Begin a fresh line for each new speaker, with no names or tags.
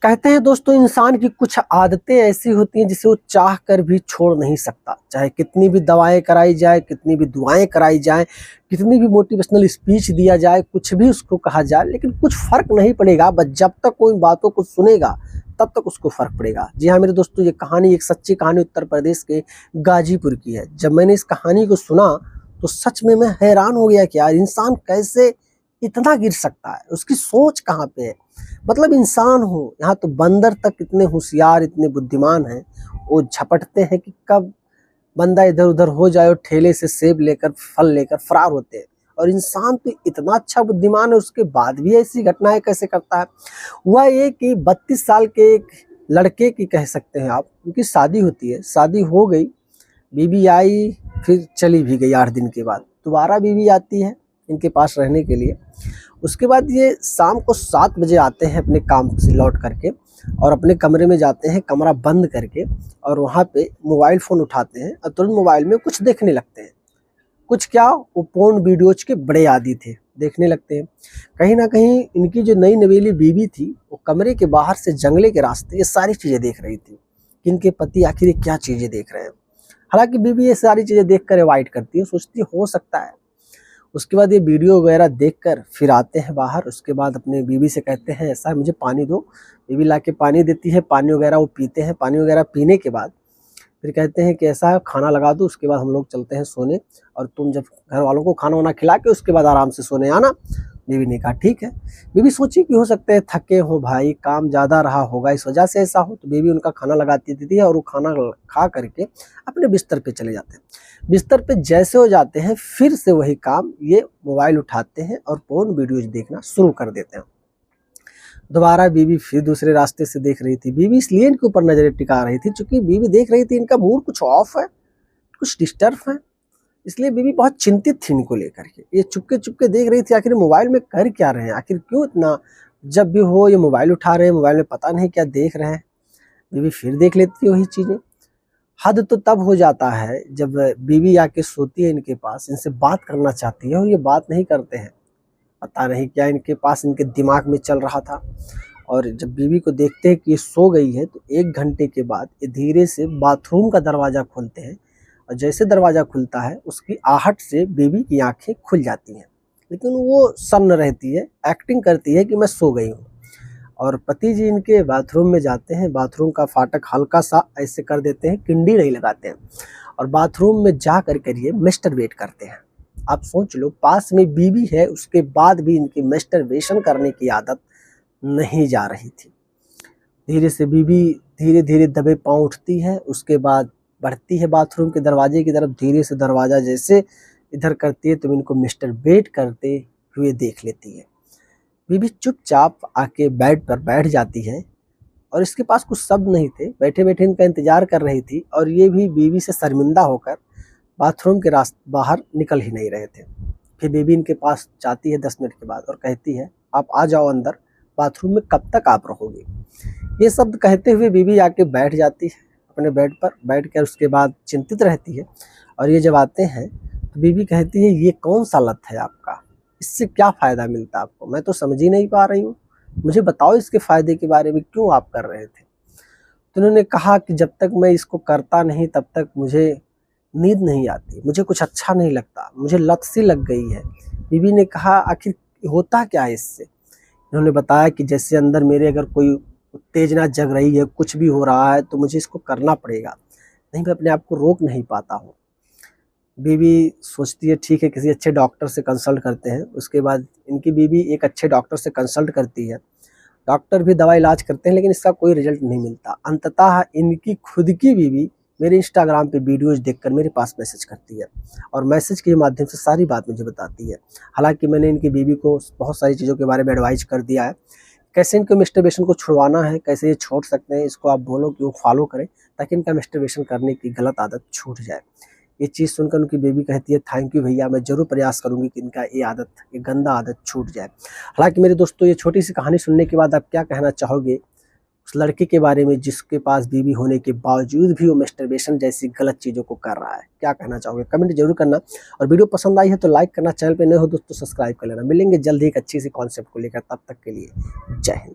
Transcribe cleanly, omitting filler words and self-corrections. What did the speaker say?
कहते हैं दोस्तों, इंसान की कुछ आदतें ऐसी होती हैं जिसे वो चाह कर भी छोड़ नहीं सकता। चाहे कितनी भी दवाएं कराई जाए, कितनी भी दुआएं कराई जाएं, कितनी भी मोटिवेशनल स्पीच दिया जाए, कुछ भी उसको कहा जाए, लेकिन कुछ फर्क नहीं पड़ेगा। बस जब तक वो इन बातों को सुनेगा तब तक उसको फर्क पड़ेगा। जी हाँ मेरे दोस्तों, ये कहानी एक सच्ची कहानी उत्तर प्रदेश के गाजीपुर की है। जब मैंने इस कहानी को सुना तो सच में मैं हैरान हो गया कि यार इंसान कैसे इतना गिर सकता है, उसकी सोच कहाँ पे है। मतलब इंसान हो, यहाँ तो बंदर तक इतने होशियार, इतने बुद्धिमान हैं, वो झपटते हैं कि कब बंदा इधर उधर हो जाए और ठेले से सेब लेकर फल लेकर फरार होते हैं। और इंसान तो इतना अच्छा बुद्धिमान है, उसके बाद भी ऐसी घटनाएं कैसे करता है। हुआ ये कि 32 साल के एक लड़के की कह सकते हैं आप, उनकी शादी होती है, शादी हो गई, बीवी आई, फिर चली भी गई। 8 दिन के बाद दोबारा बीवी आती है इनके पास रहने के लिए। उसके बाद ये शाम को 7 बजे आते हैं अपने काम से लौट करके और अपने कमरे में जाते हैं, कमरा बंद करके, और वहाँ पे मोबाइल फ़ोन उठाते हैं और तुरंत मोबाइल में कुछ देखने लगते हैं। कुछ क्या, वो पोर्न वीडियोज़ के बड़े आदी थे, देखने लगते हैं। कहीं न कहीं इनकी जो नई नवेली बीवी थी, वो कमरे के बाहर से जंगले के रास्ते ये सारी चीज़ें देख रही थी कि इनके पति आखिर ये क्या चीज़ें देख रहे हैं। हालाँकि बीवी ये सारी चीज़ें देखकर अवॉइड करती है, सोचती है हो सकता है। उसके बाद ये वीडियो वगैरह देखकर फिर आते हैं बाहर। उसके बाद अपने बीवी से कहते हैं ऐसा है, मुझे पानी दो। बीवी लाके पानी देती है, पानी वगैरह वो पीते हैं। पानी वगैरह पीने के बाद फिर कहते हैं कि ऐसा है, खाना लगा दो, उसके बाद हम लोग चलते हैं सोने, और तुम जब घर वालों को खाना वाना खिला के उसके बाद आराम से सोने आना। बीवी ने कहा ठीक है। बीवी सोची कि हो सकते हैं थके हो भाई, काम ज़्यादा रहा होगा, इस वजह से ऐसा हो। तो बीवी उनका खाना लगाती थी और वो खाना खा करके अपने बिस्तर पे चले जाते हैं। बिस्तर पे जैसे हो जाते हैं, फिर से वही काम, ये मोबाइल उठाते हैं और पोर्न वीडियोज देखना शुरू कर देते हैं। दोबारा बीवी फिर दूसरे रास्ते से देख रही थी। बीवी इसलिए इनके ऊपर नजरें टिका रही थी क्योंकि बीवी देख रही थी इनका मूड कुछ ऑफ है, कुछ डिस्टर्ब है, इसलिए बीवी बहुत चिंतित थी इनको लेकर के। ये चुपके चुपके देख रही थी आखिर मोबाइल में कर क्या रहे हैं, आखिर क्यों इतना, जब भी हो ये मोबाइल उठा रहे हैं, मोबाइल में पता नहीं क्या देख रहे हैं। बीवी फिर देख लेती है वही चीज़ें। हद तो तब हो जाता है जब बीवी आके सोती है इनके पास, इनसे बात करना चाहती है और ये बात नहीं करते हैं। पता नहीं क्या इनके पास, इनके दिमाग में चल रहा था। और जब बीवी को देखते हैं कि ये सो गई है, तो 1 घंटे के बाद ये धीरे से बाथरूम का दरवाज़ा खोलते हैं, और जैसे दरवाज़ा खुलता है उसकी आहट से बीवी की आंखें खुल जाती हैं, लेकिन वो सन्न रहती है, एक्टिंग करती है कि मैं सो गई हूँ। और पति जी इनके बाथरूम में जाते हैं, बाथरूम का फाटक हल्का सा ऐसे कर देते हैं, किंडी नहीं लगाते हैं, और बाथरूम में जा कर ये मैस्टरबेट करते हैं। आप सोच लो, पास में बीवी है, उसके बाद भी इनकी मैस्टरबेशन करने की आदत नहीं जा रही थी। धीरे से बीवी धीरे धीरे दबे पांव उठती है, उसके बाद बढ़ती है बाथरूम के दरवाजे की तरफ। धीरे से दरवाज़ा जैसे इधर करती है तो इनको मैस्टरबेट करते हुए देख लेती है। बीवी चुपचाप आके बेड पर बैठ जाती है, और इसके पास कुछ शब्द नहीं थे, बैठे बैठे इनका इंतजार कर रही थी, और ये भी बीवी से शर्मिंदा होकर बाथरूम के रास्ते बाहर निकल ही नहीं रहे थे। फिर बीवी इनके पास जाती है 10 मिनट के बाद और कहती है आप आ जाओ अंदर, बाथरूम में कब तक आप रहोगे। ये शब्द कहते हुए बीवी आके बैठ जाती है अपने बेड पर, बैठ कर उसके बाद चिंतित रहती है। और ये जब आते हैं तो बीवी कहती है ये कौन सा लत है आपका, इससे क्या फ़ायदा मिलता है आपको, मैं तो समझ ही नहीं पा रही हूँ, मुझे बताओ इसके फ़ायदे के बारे में, क्यों आप कर रहे थे। तो उन्होंने कहा कि जब तक मैं इसको करता नहीं तब तक मुझे नींद नहीं आती, मुझे कुछ अच्छा नहीं लगता, मुझे लत सी लग गई है। बीवी ने कहा आखिर होता क्या है इससे। इन्होंने बताया कि जैसे अंदर मेरे अगर कोई उत्तेजना जग रही है, कुछ भी हो रहा है, तो मुझे इसको करना पड़ेगा, नहीं मैं अपने आप को रोक नहीं पाता हूँ। बीवी सोचती है ठीक है, किसी अच्छे डॉक्टर से कंसल्ट करते हैं। उसके बाद इनकी बीवी एक अच्छे डॉक्टर से कंसल्ट करती है। डॉक्टर भी दवा इलाज करते हैं, लेकिन इसका कोई रिजल्ट नहीं मिलता। अंततः इनकी खुद की बीवी मेरे इंस्टाग्राम पे वीडियोज़ देखकर मेरे पास मैसेज करती है, और मैसेज के माध्यम से सारी बात मुझे बताती है। हालाँकि मैंने इनकी बीवी को बहुत सारी चीज़ों के बारे में एडवाइस कर दिया है, कैसे इनको मैस्टरबेशन को छुड़वाना है, कैसे ये छोड़ सकते हैं, इसको आप बोलो कि वो फॉलो करें, ताकि इनका मैस्टरबेशन करने की गलत आदत छूट जाए। ये चीज़ सुनकर उनकी बेबी कहती है थैंक यू भैया, मैं ज़रूर प्रयास करूँगी कि इनका ये आदत, ये गंदा आदत छूट जाए। हालाँकि मेरे दोस्तों, ये छोटी सी कहानी सुनने के बाद आप क्या कहना चाहोगे उस लड़के के बारे में जिसके पास बीवी होने के बावजूद भी वो मैस्टरबेशन जैसी गलत चीज़ों को कर रहा है? क्या कहना चाहोगे? कमेंट जरूर करना, और वीडियो पसंद आई है तो लाइक करना, चैनल पे नए हो दोस्तों सब्सक्राइब कर लेना। मिलेंगे जल्द ही एक अच्छी सी कॉन्सेप्ट को लेकर, तब तक के लिए जय हिंद।